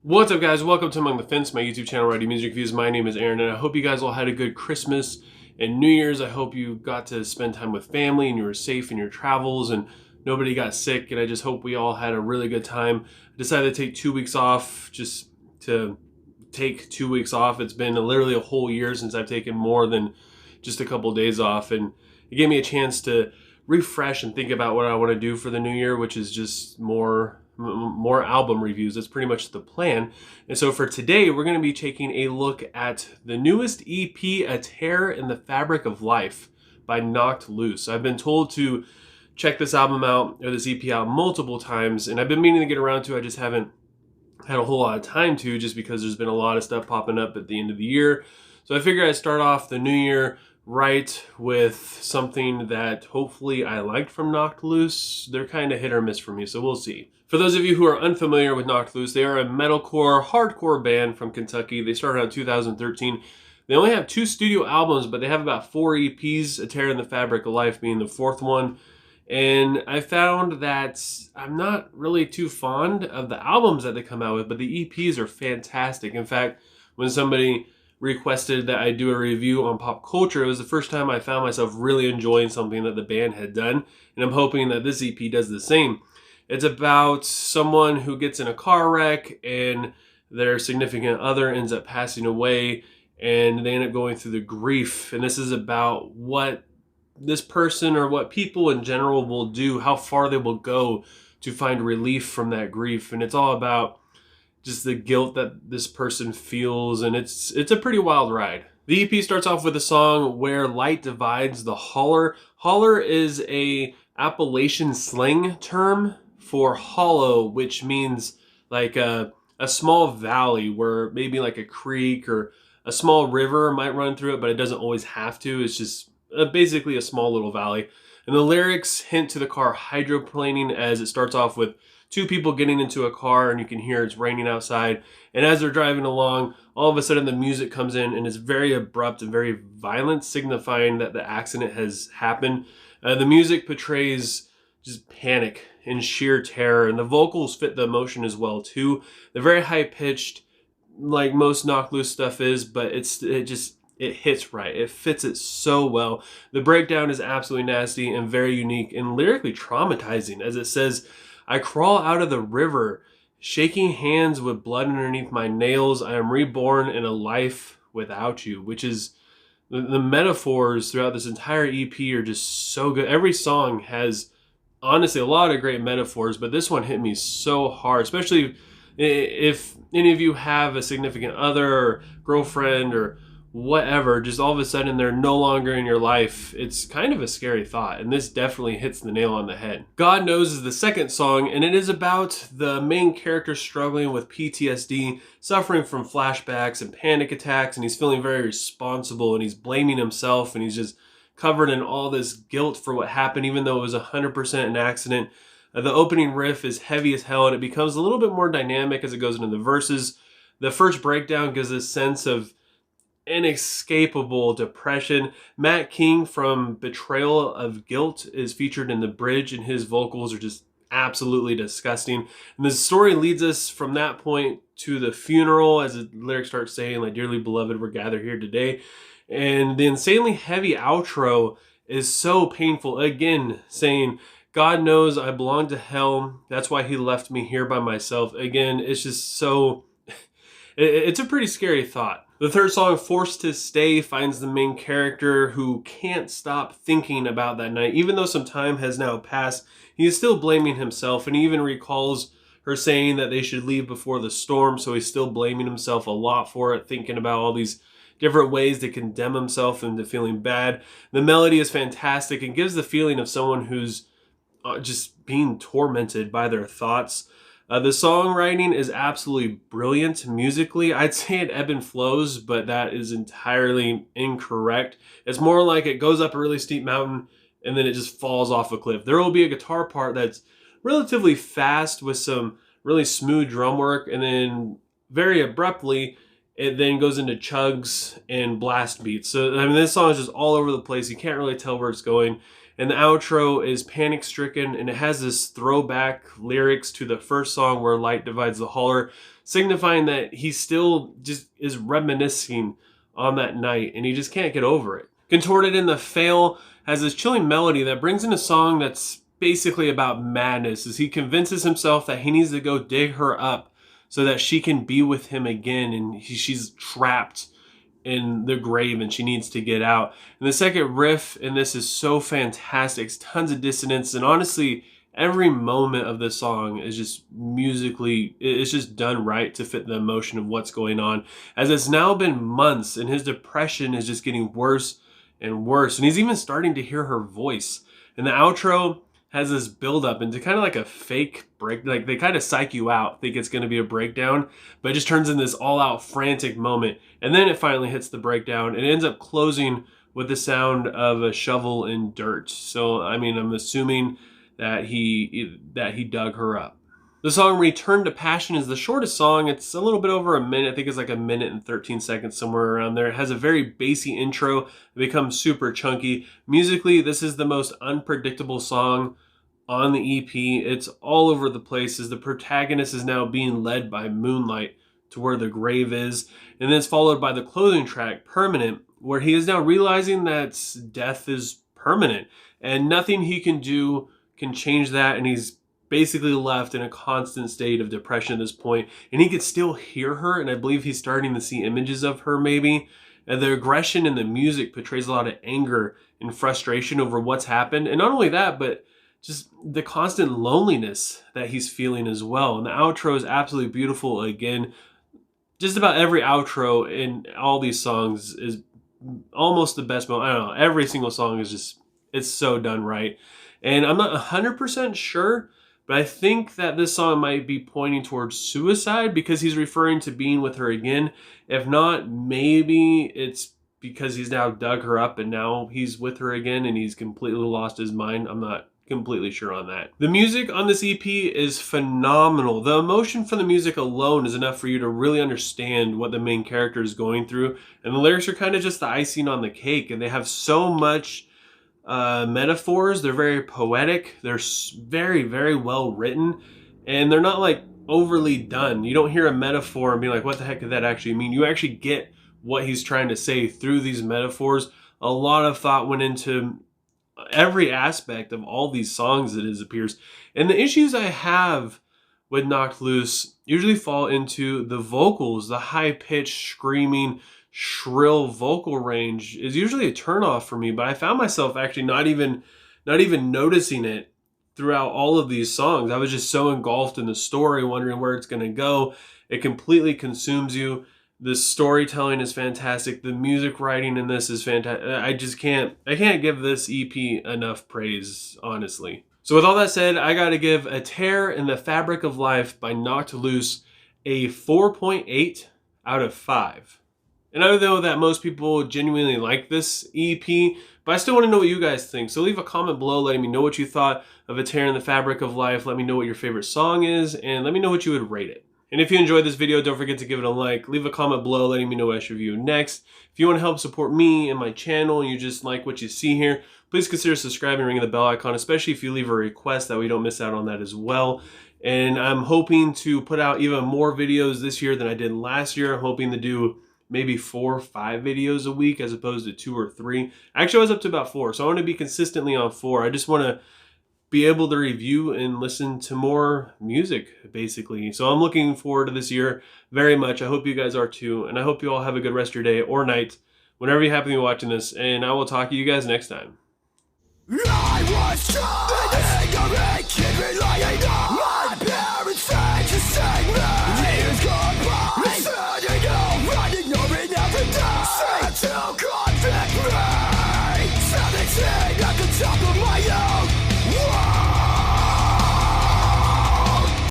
What's up, guys? Welcome to Among the Fence, my YouTube channel where I do music reviews. My name is Aaron, and I hope you guys all had a good Christmas and New Year's. I hope you got to spend time with family and you were safe in your travels and nobody got sick. And I just hope we all had a really good time. I decided to take 2 weeks off just to take 2 weeks off. It's been literally a whole year since I've taken more than just a couple days off. And it gave me a chance to refresh and think about what I want to do for the new year, which is just more album reviews. That's pretty much the plan. And so for today, we're going to be taking a look at the newest EP, A Tear in the Fabric of Life by Knocked Loose. I've been told to check this album out, or this EP out, multiple times, and I've been meaning to get around to it. I just haven't had a whole lot of time to, just because there's been a lot of stuff popping up at the end of the year. So I figured I'd start off the new year right with something that hopefully I liked from Knocked Loose. They're kind of hit or miss for me, so we'll see. For those of you who are unfamiliar with Knocked Loose, they are a metalcore, hardcore band from Kentucky. They started out in 2013. They only have 2 studio albums, but they have about 4 EPs, A Tear in the Fabric of Life being the 4th one. And I found that I'm not really too fond of the albums that they come out with, but the EPs are fantastic. In fact, when somebody requested that I do a review on pop culture, it was the first time I found myself really enjoying something that the band had done, and I'm hoping that this EP does the same. It's about someone who gets in a car wreck and their significant other ends up passing away, and they end up going through the grief. And this is about what this person, or what people in general, will do, how far they will go to find relief from that grief. And it's all about just the guilt that this person feels, and it's a pretty wild ride. The EP starts off with a song, Where Light Divides the Holler. Holler is a Appalachian slang term for hollow, which means like a small valley where maybe like a creek or a small river might run through it, but it doesn't always have to. It's just basically a small little valley. And the lyrics hint to the car hydroplaning, as it starts off with 2 people getting into a car, and you can hear it's raining outside. And as they're driving along, all of a sudden the music comes in, and it's very abrupt and very violent, signifying that the accident has happened. The music portrays just panic and sheer terror, and the vocals fit the emotion as well too. They're very high pitched, like most Knocked Loose stuff is, but it hits right. It fits it so well. The breakdown is absolutely nasty and very unique and lyrically traumatizing, as it says, I crawl out of the river, shaking hands with blood underneath my nails. I am reborn in a life without you, which is the metaphors throughout this entire EP are just so good. Every song has honestly a lot of great metaphors, but this one hit me so hard, especially if any of you have a significant other or girlfriend or whatever, just all of a sudden they're no longer in your life. It's kind of a scary thought, and this definitely hits the nail on the head. God Knows is the second song, and it is about the main character struggling with PTSD, suffering from flashbacks and panic attacks, and he's feeling very responsible, and he's blaming himself, and he's just covered in all this guilt for what happened, even though it was 100% an accident. The opening riff is heavy as hell, and it becomes a little bit more dynamic as it goes into the verses. The first breakdown gives a sense of inescapable depression. Matt King from Betrayal of Guilt is featured in the bridge, and his vocals are just absolutely disgusting. And the story leads us from that point to the funeral, as the lyrics start saying, like, dearly beloved, we're gathered here today. And the insanely heavy outro is so painful, again saying, God knows I belong to hell, that's why he left me here by myself. Again, it's just so it's a pretty scary thought. The third song, Forced to Stay, finds the main character who can't stop thinking about that night. Even though some time has now passed, he is still blaming himself, and he even recalls her saying that they should leave before the storm, so he's still blaming himself a lot for it, thinking about all these different ways to condemn himself into feeling bad. The melody is fantastic and gives the feeling of someone who's just being tormented by their thoughts. The songwriting is absolutely brilliant musically. I'd say it ebb and flows, but that is entirely incorrect. It's more like it goes up a really steep mountain and then it just falls off a cliff. There will be a guitar part that's relatively fast with some really smooth drum work, and then very abruptly it then goes into chugs and blast beats. So, I mean, this song is just all over the place. You can't really tell where it's going. And the outro is panic-stricken, and it has this throwback lyrics to the first song, Where Light Divides the Holler. signifying that he still just is reminiscing on that night and he just can't get over it. Contorted in the Fail has this chilling melody that brings in a song that's basically about madness as he convinces himself that he needs to go dig her up so that she can be with him again, and she's trapped in the grave and she needs to get out. And the second riff in this is so fantastic. It's tons of dissonance, and honestly, every moment of the song is just musically, it's just done right to fit the emotion of what's going on. As it's now been months and his depression is just getting worse and worse, and he's even starting to hear her voice. And the outro has this build up into kind of like a fake break, like they kind of psych you out, think it's going to be a breakdown, but it just turns in this all out frantic moment. And then it finally hits the breakdown and it ends up closing with the sound of a shovel in dirt. So, I mean, I'm assuming that he dug her up. The song Return to Passion is the shortest song. It's a little bit over a minute. I think it's like 1 minute and 13 seconds, somewhere around there. It has a very bassy intro. It becomes super chunky. Musically, this is the most unpredictable song on the EP. It's all over the place as the protagonist is now being led by moonlight to where the grave is. And then it's followed by the closing track, Permanent, where he is now realizing that death is permanent and nothing he can do can change that. And he's basically left in a constant state of depression at this point, and he could still hear her, and I believe he's starting to see images of her maybe. And the aggression in the music portrays a lot of anger and frustration over what's happened, and not only that, but just the constant loneliness that he's feeling as well. And the outro is absolutely beautiful. Again, just about every outro in all these songs is almost the best moment. I don't know, every single song is just, it's so done right. And I'm not 100% sure, but I think that this song might be pointing towards suicide because he's referring to being with her again. If not, maybe it's because he's now dug her up and now he's with her again and he's completely lost his mind. I'm not completely sure on that. The music on this EP is phenomenal. The emotion from the music alone is enough for you to really understand what the main character is going through. And the lyrics are kind of just the icing on the cake, and they have so much metaphors. They're very poetic. They're very, very well written, and they're not like overly done. You don't hear a metaphor and be like, what the heck did that actually mean? You actually get what he's trying to say through these metaphors. A lot of thought went into every aspect of all these songs, it appears. And the issues I have with Knocked Loose usually fall into the vocals. The high-pitched, screaming, shrill vocal range is usually a turnoff for me, but I found myself actually not even noticing it throughout all of these songs. I was just so engulfed in the story, wondering where it's going to go. It completely consumes you. The storytelling is fantastic. The music writing in this is fantastic. I can't give this EP enough praise, honestly. So with all that said, I got to give A Tear in the Fabric of Life by Knocked Loose a 4.8 out of 5. And I know that most people genuinely like this EP, but I still want to know what you guys think. So leave a comment below letting me know what you thought of A Tear in the Fabric of Life. Let me know what your favorite song is, and let me know what you would rate it. And if you enjoyed this video, don't forget to give it a like. Leave a comment below letting me know what I should review next. If you want to help support me and my channel and you just like what you see here, please consider subscribing and ringing the bell icon, especially if you leave a request, that we don't miss out on that as well. And I'm hoping to put out even more videos this year than I did last year. I'm hoping to do maybe 4 or 5 videos a week as opposed to 2 or 3. Actually, I was up to about 4, so I want to be consistently on 4. I just want to be able to review and listen to more music, basically. So I'm looking forward to this year very much. I hope you guys are too, and I hope you all have a good rest of your day or night, whenever you happen to be watching this, and I will talk to you guys next time. I was trying to keep relying on my parents said to save me. Years gone by, turning over, ignoring every day. Said to convict me, 17 at the top of my head.